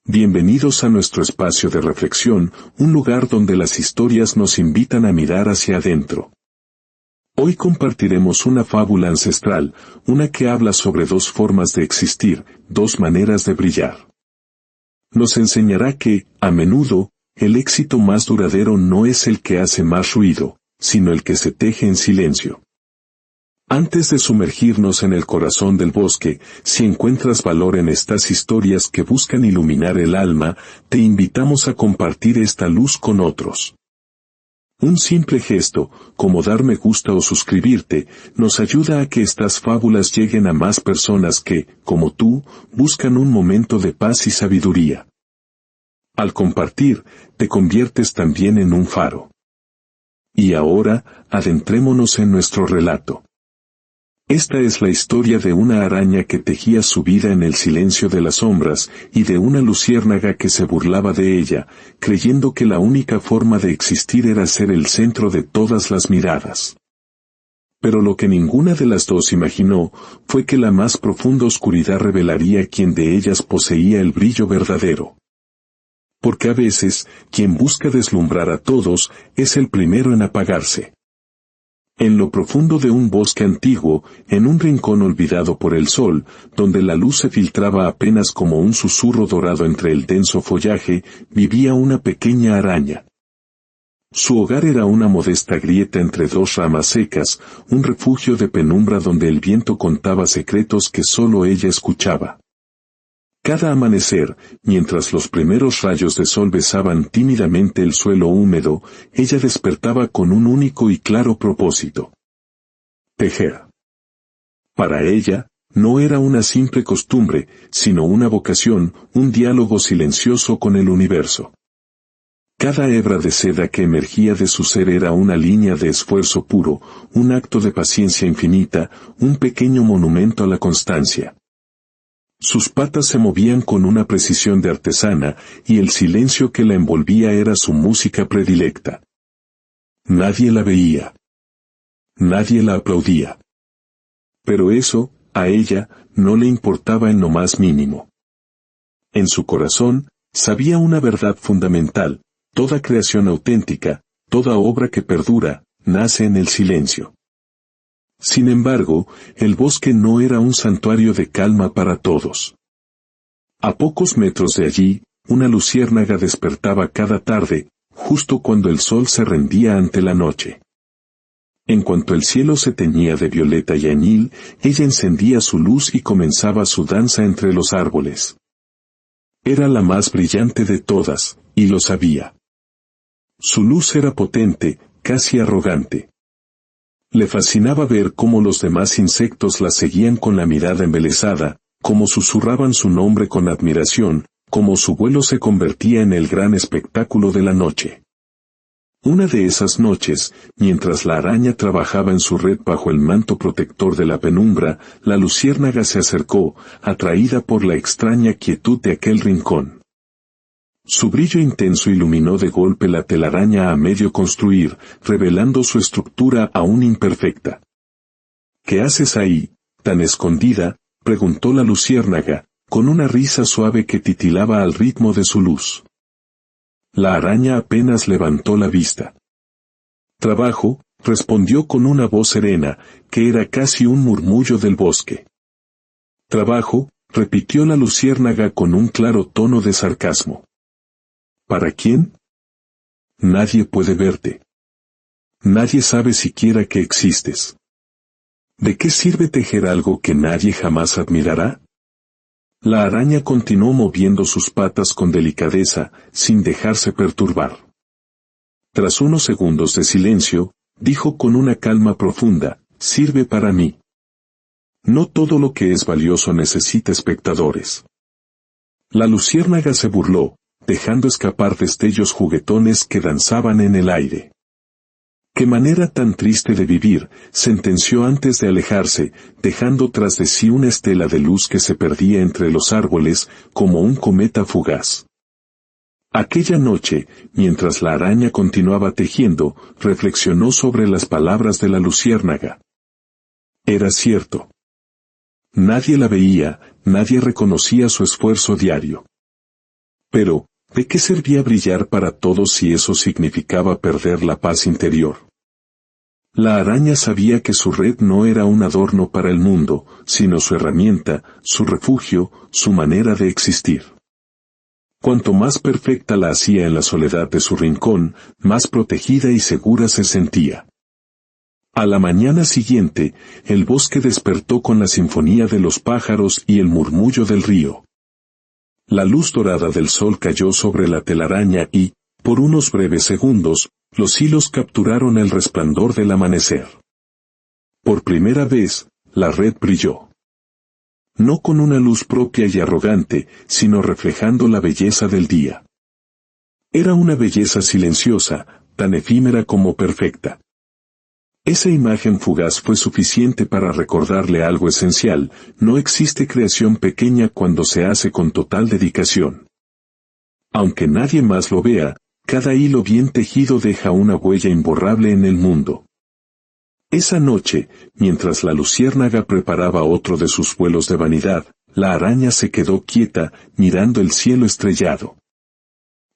Bienvenidos a nuestro espacio de reflexión, un lugar donde las historias nos invitan a mirar hacia adentro. Hoy compartiremos una fábula ancestral, una que habla sobre dos formas de existir, dos maneras de brillar. Nos enseñará que, a menudo, el éxito más duradero no es el que hace más ruido, sino el que se teje en silencio. Antes de sumergirnos en el corazón del bosque, si encuentras valor en estas historias que buscan iluminar el alma, te invitamos a compartir esta luz con otros. Un simple gesto, como dar me gusta o suscribirte, nos ayuda a que estas fábulas lleguen a más personas que, como tú, buscan un momento de paz y sabiduría. Al compartir, te conviertes también en un faro. Y ahora, adentrémonos en nuestro relato. Esta es la historia de una araña que tejía su vida en el silencio de las sombras y de una luciérnaga que se burlaba de ella, creyendo que la única forma de existir era ser el centro de todas las miradas. Pero lo que ninguna de las dos imaginó fue que la más profunda oscuridad revelaría quién de ellas poseía el brillo verdadero. Porque a veces, quien busca deslumbrar a todos, es el primero en apagarse. En lo profundo de un bosque antiguo, en un rincón olvidado por el sol, donde la luz se filtraba apenas como un susurro dorado entre el denso follaje, vivía una pequeña araña. Su hogar era una modesta grieta entre dos ramas secas, un refugio de penumbra donde el viento contaba secretos que solo ella escuchaba. Cada amanecer, mientras los primeros rayos de sol besaban tímidamente el suelo húmedo, ella despertaba con un único y claro propósito: tejer. Para ella, no era una simple costumbre, sino una vocación, un diálogo silencioso con el universo. Cada hebra de seda que emergía de su ser era una línea de esfuerzo puro, un acto de paciencia infinita, un pequeño monumento a la constancia. Sus patas se movían con una precisión de artesana, y el silencio que la envolvía era su música predilecta. Nadie la veía. Nadie la aplaudía. Pero eso, a ella, no le importaba en lo más mínimo. En su corazón, sabía una verdad fundamental: toda creación auténtica, toda obra que perdura, nace en el silencio. Sin embargo, el bosque no era un santuario de calma para todos. A pocos metros de allí, una luciérnaga despertaba cada tarde, justo cuando el sol se rendía ante la noche. En cuanto el cielo se teñía de violeta y añil, ella encendía su luz y comenzaba su danza entre los árboles. Era la más brillante de todas, y lo sabía. Su luz era potente, casi arrogante. Le fascinaba ver cómo los demás insectos la seguían con la mirada embelesada, cómo susurraban su nombre con admiración, cómo su vuelo se convertía en el gran espectáculo de la noche. Una de esas noches, mientras la araña trabajaba en su red bajo el manto protector de la penumbra, la luciérnaga se acercó, atraída por la extraña quietud de aquel rincón. Su brillo intenso iluminó de golpe la telaraña a medio construir, revelando su estructura aún imperfecta. ¿Qué haces ahí, tan escondida?, preguntó la luciérnaga, con una risa suave que titilaba al ritmo de su luz. La araña apenas levantó la vista. Trabajo, respondió con una voz serena, que era casi un murmullo del bosque. Trabajo, repitió la luciérnaga con un claro tono de sarcasmo. ¿Para quién? Nadie puede verte. Nadie sabe siquiera que existes. ¿De qué sirve tejer algo que nadie jamás admirará? La araña continuó moviendo sus patas con delicadeza, sin dejarse perturbar. Tras unos segundos de silencio, dijo con una calma profunda: sirve para mí. No todo lo que es valioso necesita espectadores. La luciérnaga se burló, dejando escapar destellos juguetones que danzaban en el aire. «Qué manera tan triste de vivir», sentenció antes de alejarse, dejando tras de sí una estela de luz que se perdía entre los árboles, como un cometa fugaz. Aquella noche, mientras la araña continuaba tejiendo, reflexionó sobre las palabras de la luciérnaga. Era cierto. Nadie la veía, nadie reconocía su esfuerzo diario. Pero, ¿de qué servía brillar para todos si eso significaba perder la paz interior? La araña sabía que su red no era un adorno para el mundo, sino su herramienta, su refugio, su manera de existir. Cuanto más perfecta la hacía en la soledad de su rincón, más protegida y segura se sentía. A la mañana siguiente, el bosque despertó con la sinfonía de los pájaros y el murmullo del río. La luz dorada del sol cayó sobre la telaraña y, por unos breves segundos, los hilos capturaron el resplandor del amanecer. Por primera vez, la red brilló. No con una luz propia y arrogante, sino reflejando la belleza del día. Era una belleza silenciosa, tan efímera como perfecta. Esa imagen fugaz fue suficiente para recordarle algo esencial: no existe creación pequeña cuando se hace con total dedicación. Aunque nadie más lo vea, cada hilo bien tejido deja una huella imborrable en el mundo. Esa noche, mientras la luciérnaga preparaba otro de sus vuelos de vanidad, la araña se quedó quieta, mirando el cielo estrellado.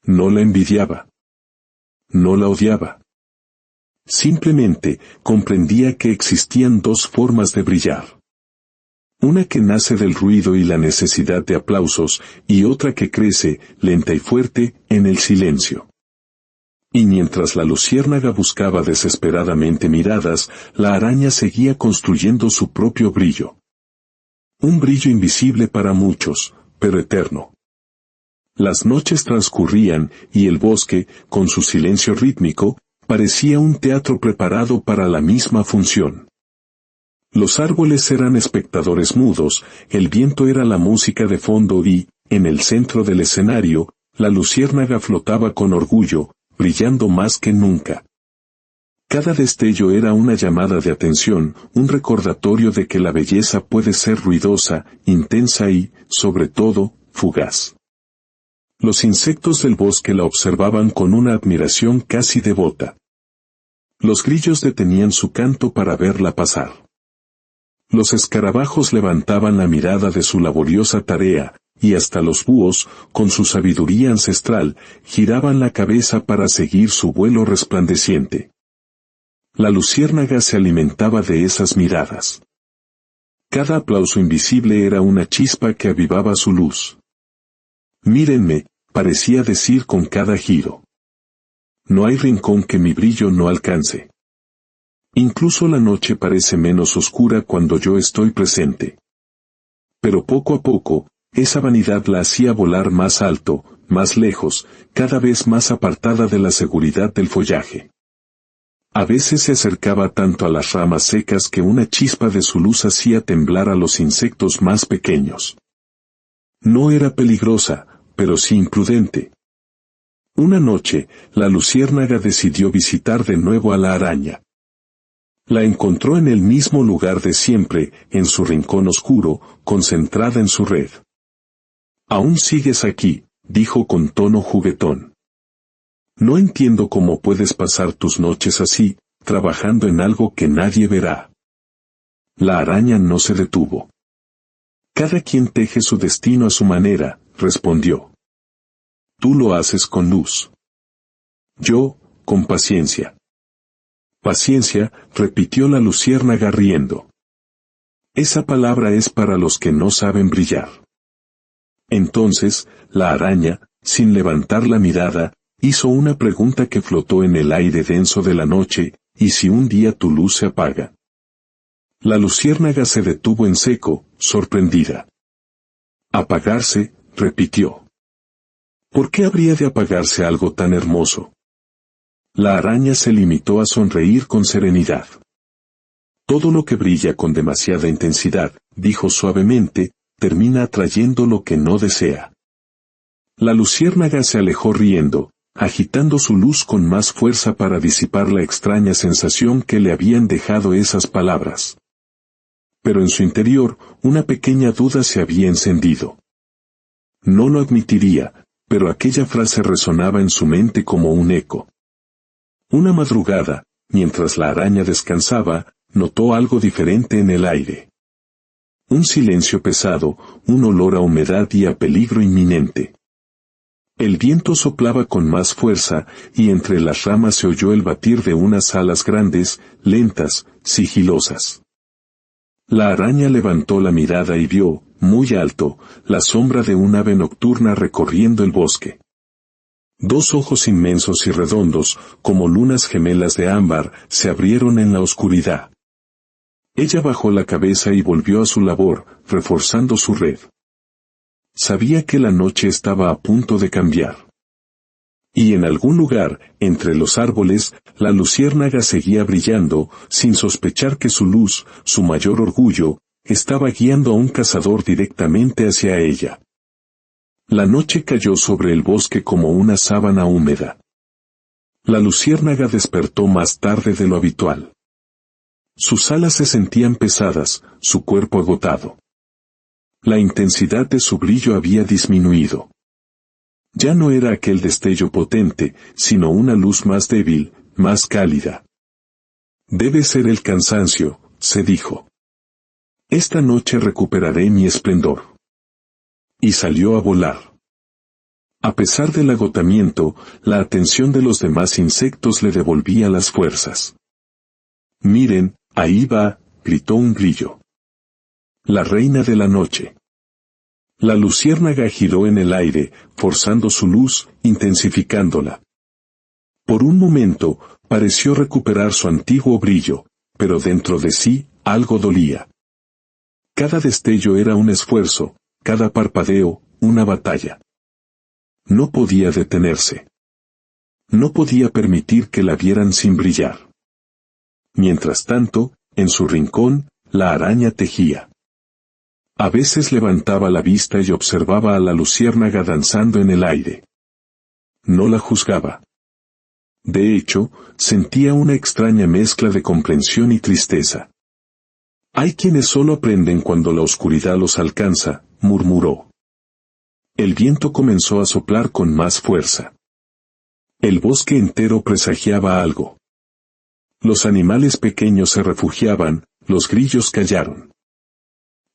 No la envidiaba. No la odiaba. Simplemente, comprendía que existían dos formas de brillar. Una que nace del ruido y la necesidad de aplausos, y otra que crece, lenta y fuerte, en el silencio. Y mientras la luciérnaga buscaba desesperadamente miradas, la araña seguía construyendo su propio brillo. Un brillo invisible para muchos, pero eterno. Las noches transcurrían, y el bosque, con su silencio rítmico, parecía un teatro preparado para la misma función. Los árboles eran espectadores mudos, el viento era la música de fondo y, en el centro del escenario, la luciérnaga flotaba con orgullo, brillando más que nunca. Cada destello era una llamada de atención, un recordatorio de que la belleza puede ser ruidosa, intensa y, sobre todo, fugaz. Los insectos del bosque la observaban con una admiración casi devota. Los grillos detenían su canto para verla pasar. Los escarabajos levantaban la mirada de su laboriosa tarea, y hasta los búhos, con su sabiduría ancestral, giraban la cabeza para seguir su vuelo resplandeciente. La luciérnaga se alimentaba de esas miradas. Cada aplauso invisible era una chispa que avivaba su luz. Mírenme, parecía decir con cada giro. No hay rincón que mi brillo no alcance. Incluso la noche parece menos oscura cuando yo estoy presente. Pero poco a poco, esa vanidad la hacía volar más alto, más lejos, cada vez más apartada de la seguridad del follaje. A veces se acercaba tanto a las ramas secas que una chispa de su luz hacía temblar a los insectos más pequeños. No era peligrosa, pero sí imprudente. Una noche, la luciérnaga decidió visitar de nuevo a la araña. La encontró en el mismo lugar de siempre, en su rincón oscuro, concentrada en su red. «Aún sigues aquí», dijo con tono juguetón. «No entiendo cómo puedes pasar tus noches así, trabajando en algo que nadie verá». La araña no se detuvo. «Cada quien teje su destino a su manera», respondió. «Tú lo haces con luz. Yo, con paciencia». «Paciencia», repitió la luciérnaga riendo. «Esa palabra es para los que no saben brillar». Entonces, la araña, sin levantar la mirada, hizo una pregunta que flotó en el aire denso de la noche: «¿Y si un día tu luz se apaga?». La luciérnaga se detuvo en seco, sorprendida. «¿Apagarse?», repitió. «¿Por qué habría de apagarse algo tan hermoso?». La araña se limitó a sonreír con serenidad. «Todo lo que brilla con demasiada intensidad», dijo suavemente, «termina atrayendo lo que no desea». La luciérnaga se alejó riendo, agitando su luz con más fuerza para disipar la extraña sensación que le habían dejado esas palabras. Pero en su interior, una pequeña duda se había encendido. No lo admitiría, pero aquella frase resonaba en su mente como un eco. Una madrugada, mientras la araña descansaba, notó algo diferente en el aire. Un silencio pesado, un olor a humedad y a peligro inminente. El viento soplaba con más fuerza, y entre las ramas se oyó el batir de unas alas grandes, lentas, sigilosas. La araña levantó la mirada y vio, muy alto, la sombra de un ave nocturna recorriendo el bosque. Dos ojos inmensos y redondos, como lunas gemelas de ámbar, se abrieron en la oscuridad. Ella bajó la cabeza y volvió a su labor, reforzando su red. Sabía que la noche estaba a punto de cambiar. Y en algún lugar, entre los árboles, la luciérnaga seguía brillando, sin sospechar que su luz, su mayor orgullo, estaba guiando a un cazador directamente hacia ella. La noche cayó sobre el bosque como una sábana húmeda. La luciérnaga despertó más tarde de lo habitual. Sus alas se sentían pesadas, su cuerpo agotado. La intensidad de su brillo había disminuido. Ya no era aquel destello potente, sino una luz más débil, más cálida. Debe ser el cansancio, se dijo. Esta noche recuperaré mi esplendor. Y salió a volar. A pesar del agotamiento, la atención de los demás insectos le devolvía las fuerzas. Miren, ahí va, gritó un grillo. La reina de la noche. La luciérnaga giró en el aire, forzando su luz, intensificándola. Por un momento, pareció recuperar su antiguo brillo, pero dentro de sí, algo dolía. Cada destello era un esfuerzo, cada parpadeo, una batalla. No podía detenerse. No podía permitir que la vieran sin brillar. Mientras tanto, en su rincón, la araña tejía. A veces levantaba la vista y observaba a la luciérnaga danzando en el aire. No la juzgaba. De hecho, sentía una extraña mezcla de comprensión y tristeza. Hay quienes solo aprenden cuando la oscuridad los alcanza, murmuró. El viento comenzó a soplar con más fuerza. El bosque entero presagiaba algo. Los animales pequeños se refugiaban, los grillos callaron.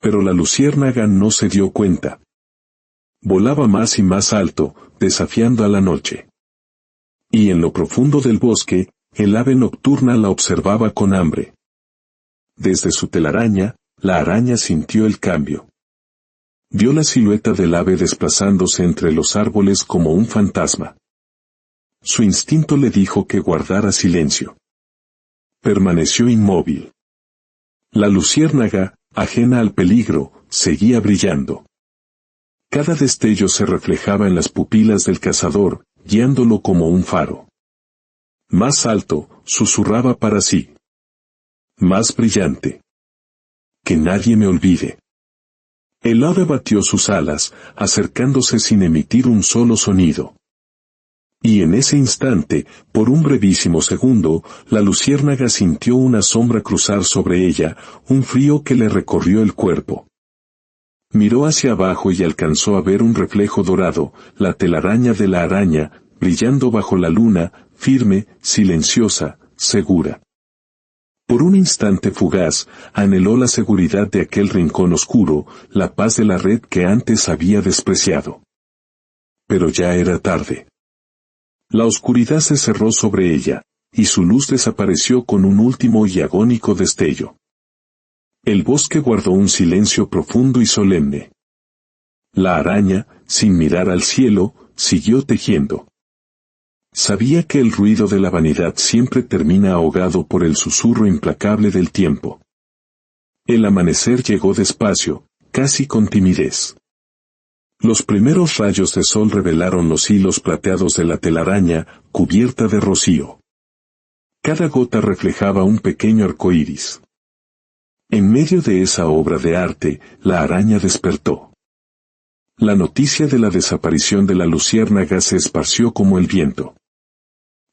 Pero la luciérnaga no se dio cuenta. Volaba más y más alto, desafiando a la noche. Y en lo profundo del bosque, el ave nocturna la observaba con hambre. Desde su telaraña, la araña sintió el cambio. Vio la silueta del ave desplazándose entre los árboles como un fantasma. Su instinto le dijo que guardara silencio. Permaneció inmóvil. La luciérnaga, ajena al peligro, seguía brillando. Cada destello se reflejaba en las pupilas del cazador, guiándolo como un faro. Más alto, susurraba para sí. Más brillante. Que nadie me olvide. El ave batió sus alas, acercándose sin emitir un solo sonido. Y en ese instante, por un brevísimo segundo, la luciérnaga sintió una sombra cruzar sobre ella, un frío que le recorrió el cuerpo. Miró hacia abajo y alcanzó a ver un reflejo dorado, la telaraña de la araña, brillando bajo la luna, firme, silenciosa, segura. Por un instante fugaz, anheló la seguridad de aquel rincón oscuro, la paz de la red que antes había despreciado. Pero ya era tarde. La oscuridad se cerró sobre ella, y su luz desapareció con un último y agónico destello. El bosque guardó un silencio profundo y solemne. La araña, sin mirar al cielo, siguió tejiendo. Sabía que el ruido de la vanidad siempre termina ahogado por el susurro implacable del tiempo. El amanecer llegó despacio, casi con timidez. Los primeros rayos de sol revelaron los hilos plateados de la telaraña, cubierta de rocío. Cada gota reflejaba un pequeño arco iris. En medio de esa obra de arte, la araña despertó. La noticia de la desaparición de la luciérnaga se esparció como el viento.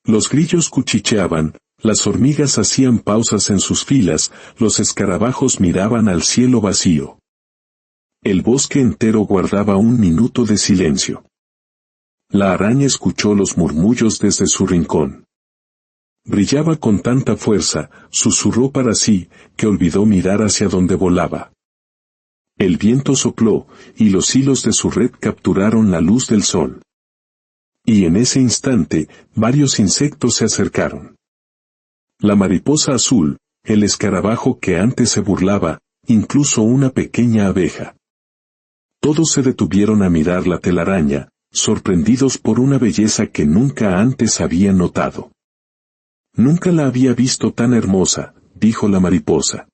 Los grillos cuchicheaban, las hormigas hacían pausas en sus filas, los escarabajos miraban al cielo vacío. El bosque entero guardaba un minuto de silencio. La araña escuchó los murmullos desde su rincón. Brillaba con tanta fuerza, susurró para sí, que olvidó mirar hacia donde volaba. El viento sopló, y los hilos de su red capturaron la luz del sol. Y en ese instante, varios insectos se acercaron. La mariposa azul, el escarabajo que antes se burlaba, incluso una pequeña abeja. Todos se detuvieron a mirar la telaraña, sorprendidos por una belleza que nunca antes habían notado. Nunca la había visto tan hermosa, dijo la mariposa.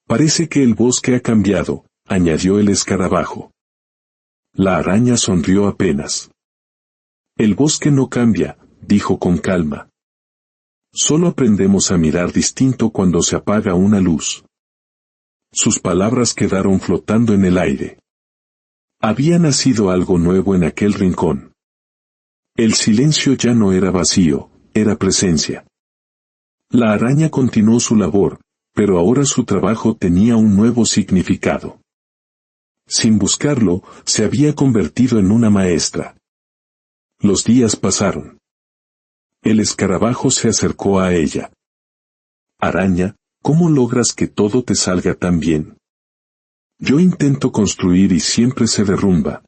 Parece que el bosque ha cambiado, añadió el escarabajo. La araña sonrió apenas. El bosque no cambia, dijo con calma. Solo aprendemos a mirar distinto cuando se apaga una luz. Sus palabras quedaron flotando en el aire. Había nacido algo nuevo en aquel rincón. El silencio ya no era vacío, era presencia. La araña continuó su labor, pero ahora su trabajo tenía un nuevo significado. Sin buscarlo, se había convertido en una maestra. Los días pasaron. El escarabajo se acercó a ella. Araña, ¿cómo logras que todo te salga tan bien? Yo intento construir y siempre se derrumba.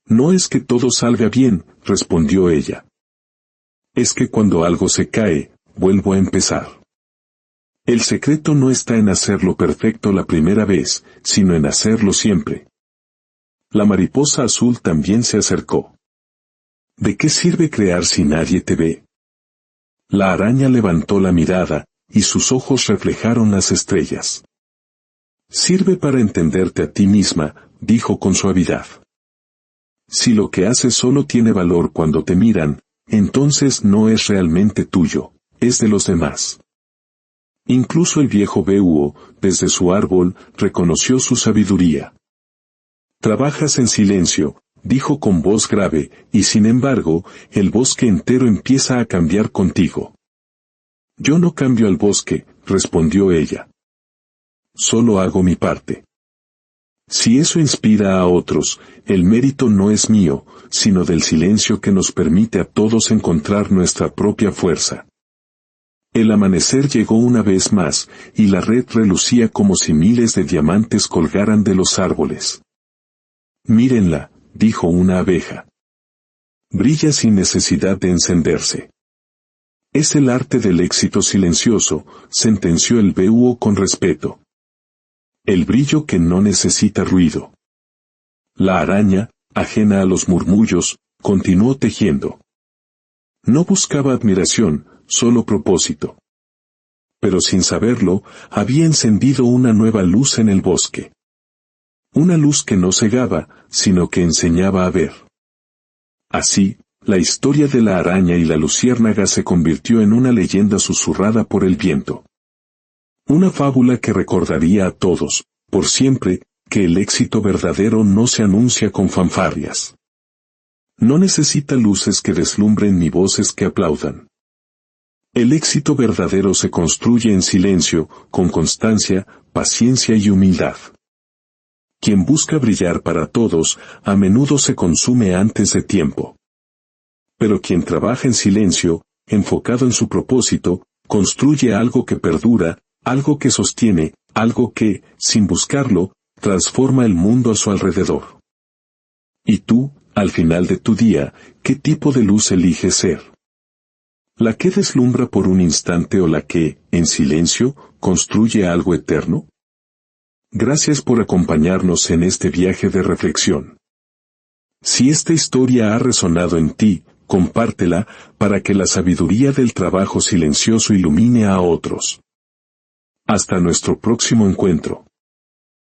No es que todo salga bien, respondió ella. Es que cuando algo se cae, vuelvo a empezar. El secreto no está en hacerlo perfecto la primera vez, sino en hacerlo siempre. La mariposa azul también se acercó. ¿De qué sirve crear si nadie te ve? La araña levantó la mirada, y sus ojos reflejaron las estrellas. Sirve para entenderte a ti misma, dijo con suavidad. Si lo que haces solo tiene valor cuando te miran, entonces no es realmente tuyo, es de los demás. Incluso el viejo búho, desde su árbol, reconoció su sabiduría. Trabajas en silencio, dijo con voz grave, y sin embargo, el bosque entero empieza a cambiar contigo. Yo no cambio al bosque, respondió ella. Solo hago mi parte. Si eso inspira a otros, el mérito no es mío, sino del silencio que nos permite a todos encontrar nuestra propia fuerza. El amanecer llegó una vez más, y la red relucía como si miles de diamantes colgaran de los árboles. Mírenla, dijo una abeja. Brilla sin necesidad de encenderse. Es el arte del éxito silencioso, sentenció el búho con respeto. El brillo que no necesita ruido. La araña, ajena a los murmullos, continuó tejiendo. No buscaba admiración, solo propósito. Pero sin saberlo, había encendido una nueva luz en el bosque. Una luz que no cegaba, sino que enseñaba a ver. Así, la historia de la araña y la luciérnaga se convirtió en una leyenda susurrada por el viento. Una fábula que recordaría a todos, por siempre, que el éxito verdadero no se anuncia con fanfarrias. No necesita luces que deslumbren ni voces que aplaudan. El éxito verdadero se construye en silencio, con constancia, paciencia y humildad. Quien busca brillar para todos, a menudo se consume antes de tiempo. Pero quien trabaja en silencio, enfocado en su propósito, construye algo que perdura, algo que sostiene, algo que, sin buscarlo, transforma el mundo a su alrededor. ¿Y tú, al final de tu día, qué tipo de luz eliges ser? ¿La que deslumbra por un instante o la que, en silencio, construye algo eterno? Gracias por acompañarnos en este viaje de reflexión. Si esta historia ha resonado en ti, compártela, para que la sabiduría del trabajo silencioso ilumine a otros. Hasta nuestro próximo encuentro.